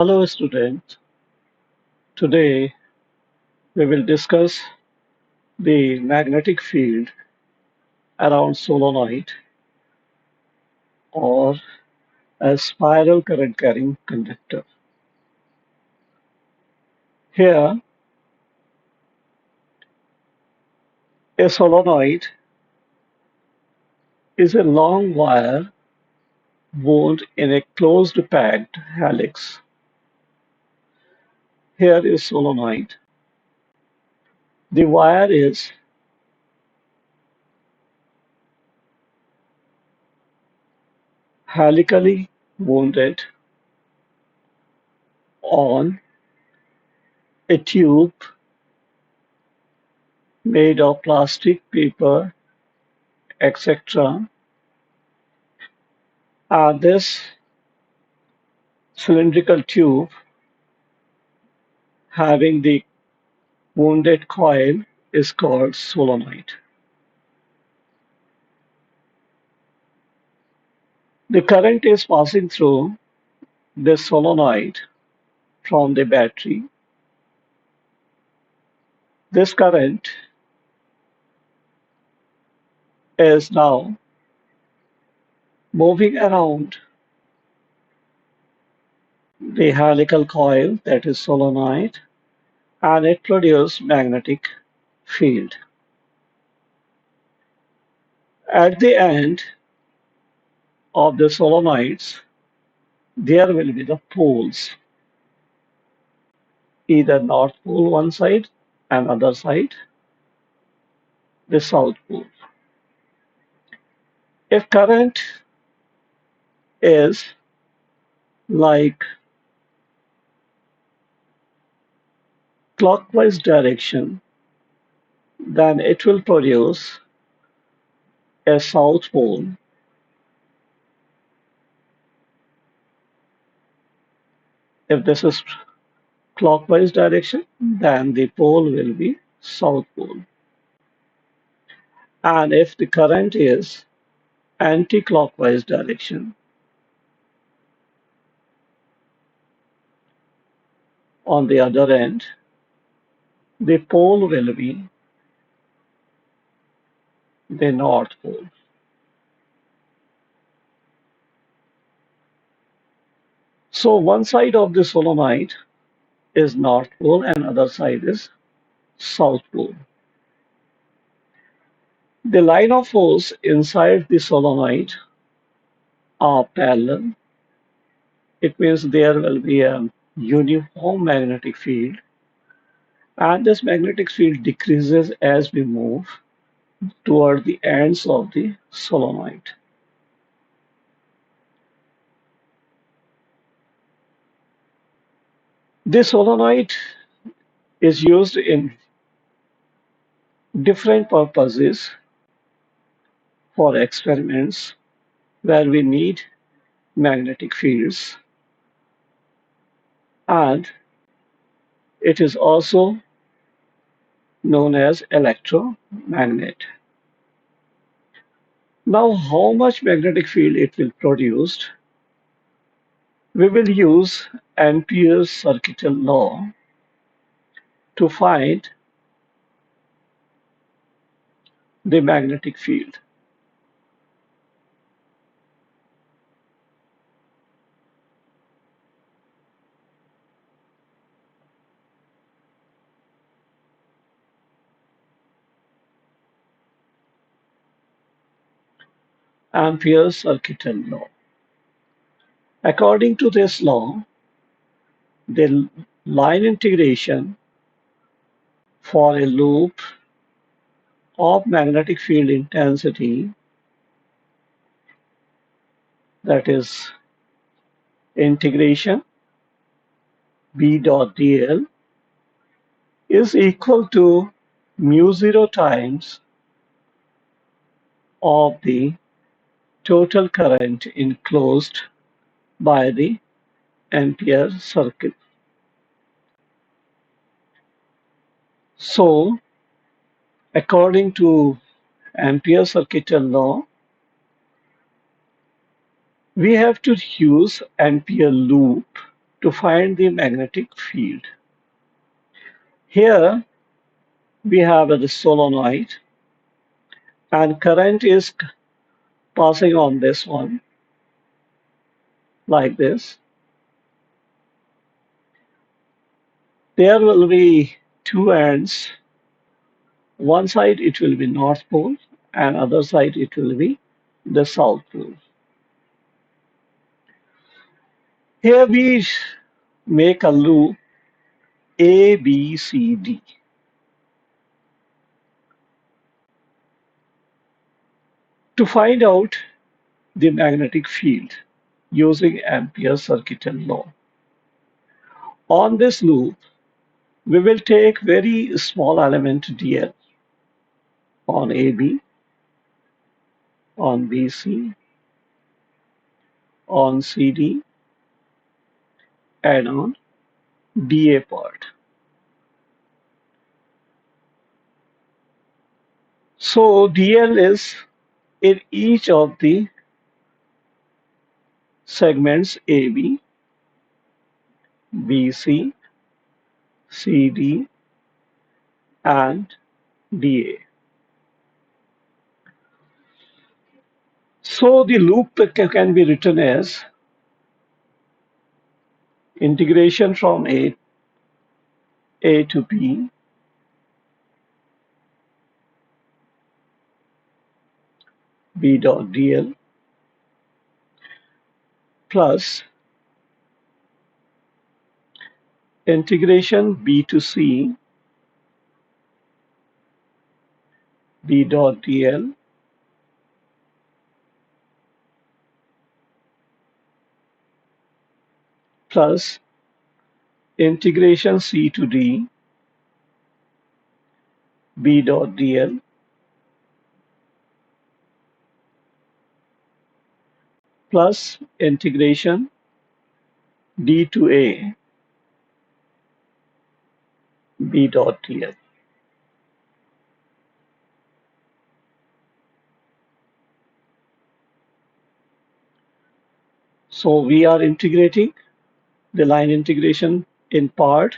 Hello students, today we will discuss the magnetic field around solenoid or a spiral current carrying conductor. Here, a solenoid is a long wire wound in a closed packed helix. Here is solenoid. The wire is helically wounded on a tube made of plastic, paper, etc. And this cylindrical tube having the wounded coil is called solenoid. The current is passing through this solenoid from the battery. This current is now moving around the helical coil, that is solenoid, and it produces magnetic field. At the end of the solenoids, there will be the poles, either north pole one side and other side the south pole. If current is like clockwise direction, then it will produce a south pole. If this is clockwise direction, then the pole will be south pole. And if the current is anti-clockwise direction, on the other end, the pole will be the north pole. So one side of the solenoid is north pole and other side is south pole. The line of force inside the solenoid are parallel. It means there will be a uniform magnetic field, and this magnetic field decreases as we move toward the ends of the solenoid. This solenoid is used in different purposes for experiments where we need magnetic fields, and it is also known as electromagnet. Now, how much magnetic field it will produce? We will use Ampere's circuital law to find the magnetic field. Ampere's circuital law. According to this law, the line integration for a loop of magnetic field intensity, that is integration B dot dl, is equal to mu0 times of the total current enclosed by the Ampere circuit. So, according to Ampere circuital law, we have to use Ampere loop to find the magnetic field. Here we have the solenoid and current is passing on this one like this. There will be two ends. One side it will be North Pole and other side it will be the South Pole. Here we make a loop A, B, C, D. To find out the magnetic field using Ampere's circuital law. On this loop, we will take very small element dl on AB, on BC, on CD, and on DA part. So dl is in each of the segments AB, BC, CD, and DA. So the loop can be written as integration from A to B dot dl plus integration B to C B dot dl plus integration C to D B dot dl plus integration D to A B dot dl. So we are integrating the line integration in part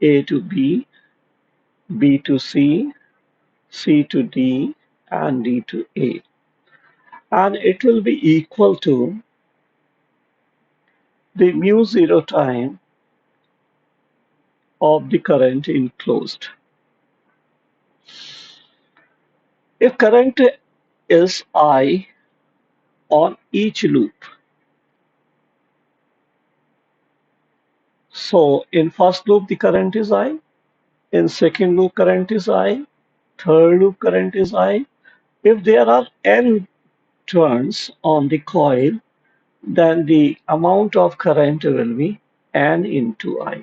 A to B, B to C, C to D, and D to A. And it will be equal to the mu zero time of the current enclosed. If current is I on each loop, so in first loop the current is I, in second loop current is I, third loop current is I. If there are n turns on the coil, then the amount of current will be n into I.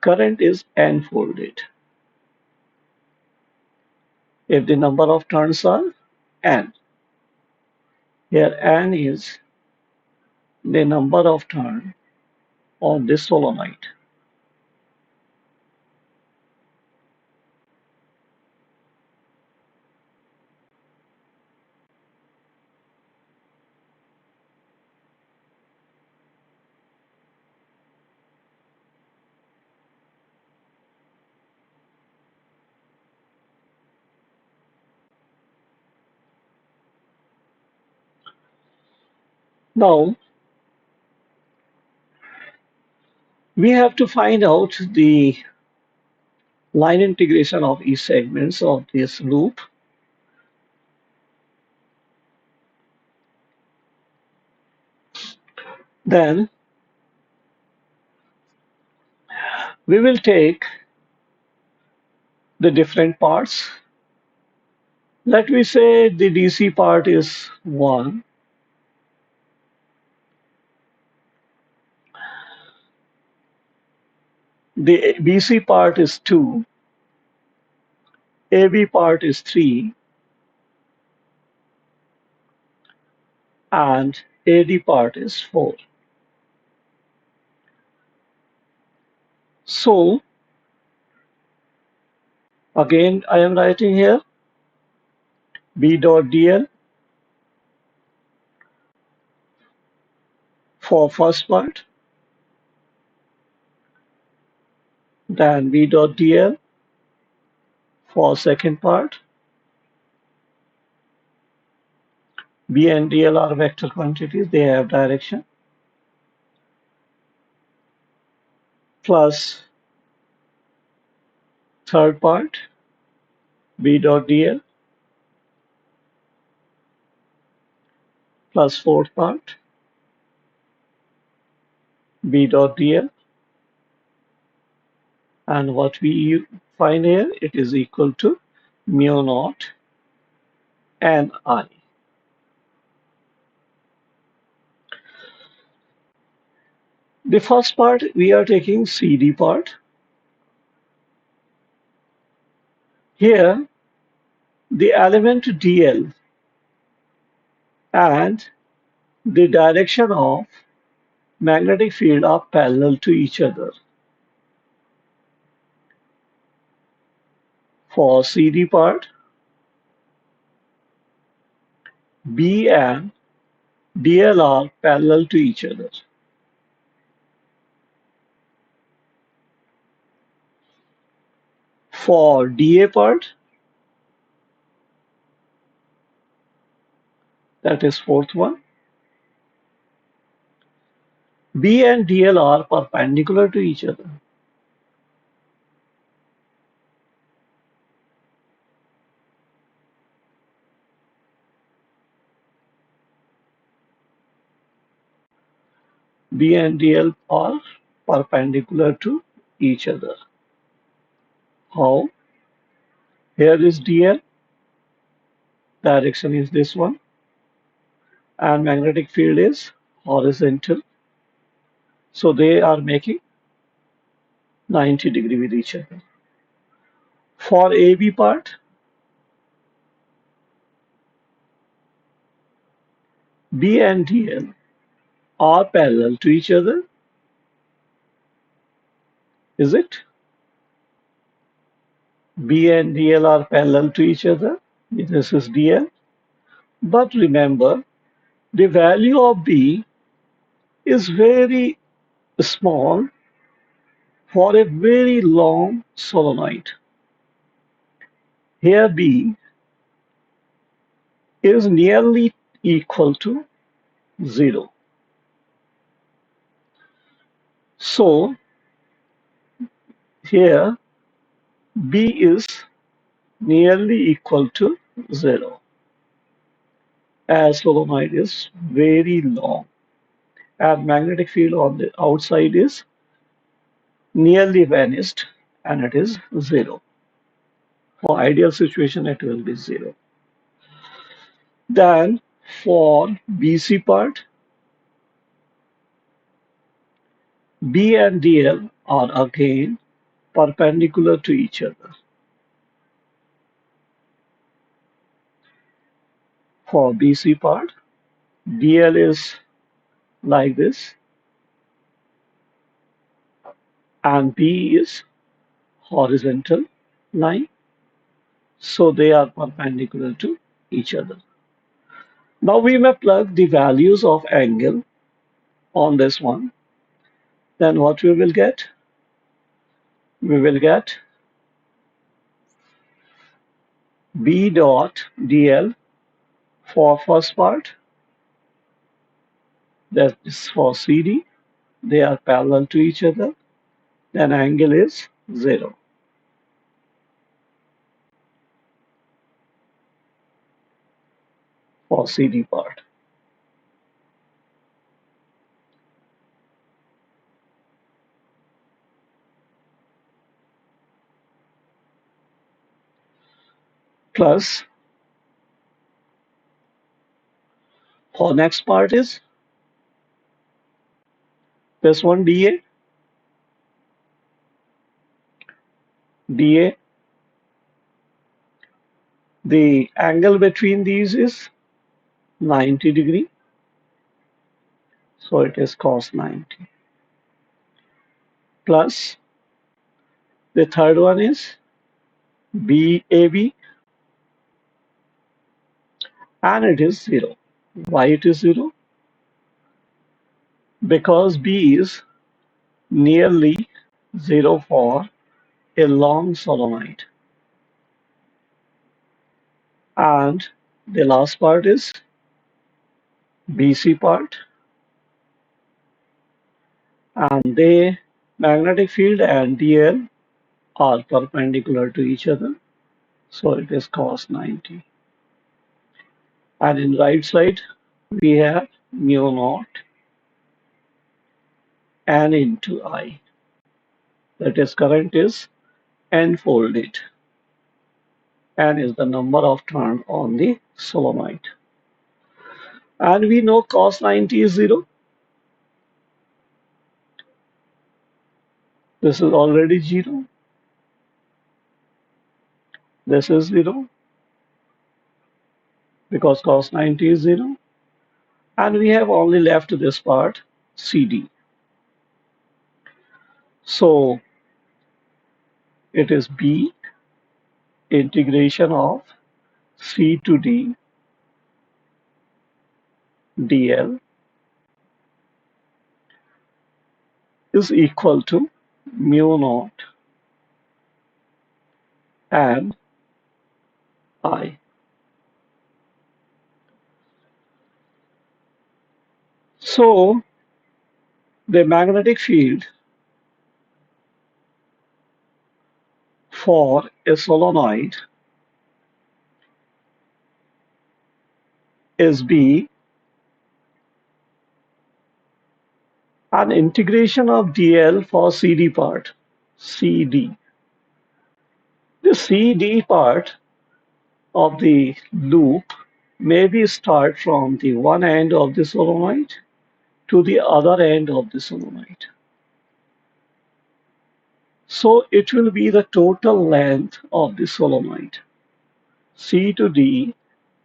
Current is n-folded if the number of turns are n. Here n is the number of turns on this solenoid. Now we have to find out the line integration of each segments of this loop. Then we will take the different parts. Let me say the DC part is 1, the BC part is 2, AB part is 3, and AD part is 4. So again I am writing here B dot dl for first part, then B dot dl for second part. B and dl are vector quantities, they have direction, plus third part, B dot dl, plus fourth part, B dot dl, and what we find here, it is equal to mu naught and I. The first part, we are taking CD part. Here, the element dl and the direction of magnetic field are parallel to each other. For CD part, B and dl are parallel to each other. For DA part, that is fourth one, B and dl are perpendicular to each other. B and dl are perpendicular to each other. How? Here is dl, direction is this one, and magnetic field is horizontal. So they are making 90 degree with each other. For AB part, B and dl are parallel to each other. Is it? B and dl are parallel to each other. This is dl. But remember, the value of B is very small for a very long solenoid. Here B is nearly equal to 0. So here B is nearly equal to 0 as solenoid is very long and magnetic field on the outside is nearly vanished and it is 0. For ideal situation it will be 0. Then for BC part, B and dl are again perpendicular to each other. For BC part, dl is like this and B is horizontal line, so they are perpendicular to each other. Now we may plug the values of angle on this one. Then what we will get? We will get B dot dl for first part, that is for CD. They are parallel to each other. Then angle is 0 for CD part. Plus for next part is this one dA. dA, the angle between these is 90 degree. So it is cos 90. Plus the third one is BAB and it is 0. Why it is 0? because B is nearly zero for a long solenoid. And the last part is BC part, and the magnetic field and dl are perpendicular to each other, so it is cos 90. And in right side we have mu naught n into I, that is current is n folded. N is the number of turns on the solenoid, and we know cos 90 is 0. This is already 0, this is 0 because cos 90 is 0, and we have only left this part CD. So it is B integration of C to D dl is equal to mu naught and I. So the magnetic field for a solenoid is B, an integration of dl for CD part, CD. The CD part of the loop may be start from the one end of the solenoid to the other end of the solenoid. So it will be the total length of the solenoid. C to D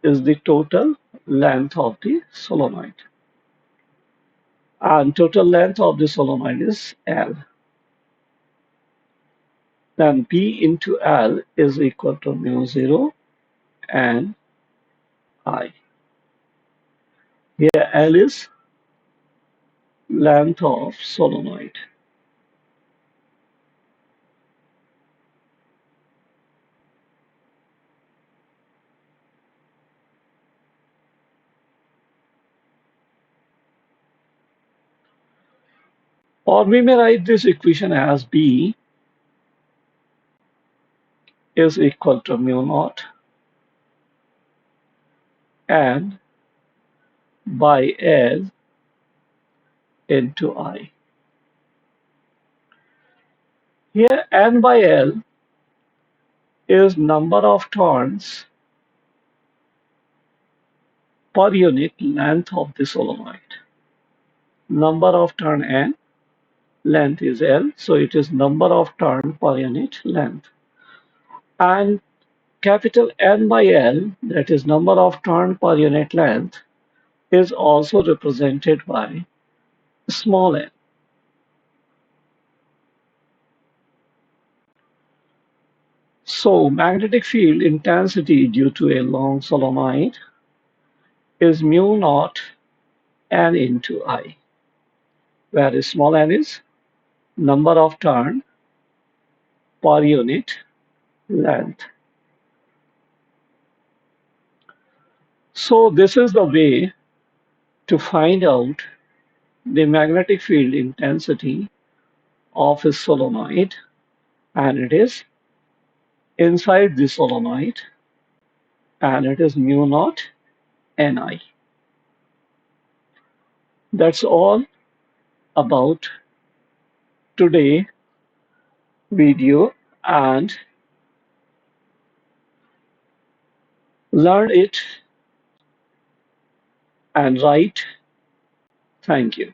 is the total length of the solenoid. And total length of the solenoid is L. Then B into L is equal to mu 0 and I. Here L is length of solenoid. Or we may write this equation as B is equal to mu naught N by L into I. Here N by L is number of turns per unit length of the solenoid. Number of turn N, length is L, so it is number of turn per unit length. And capital N by L, that is number of turn per unit length, is also represented by small n. So magnetic field intensity due to a long solenoid is mu naught n into I, where small n is number of turn per unit length. So this is the way to find out the magnetic field intensity of a solenoid, and it is inside the solenoid, and it is mu naught Ni. That's all about today video, and learn it and write. Thank you.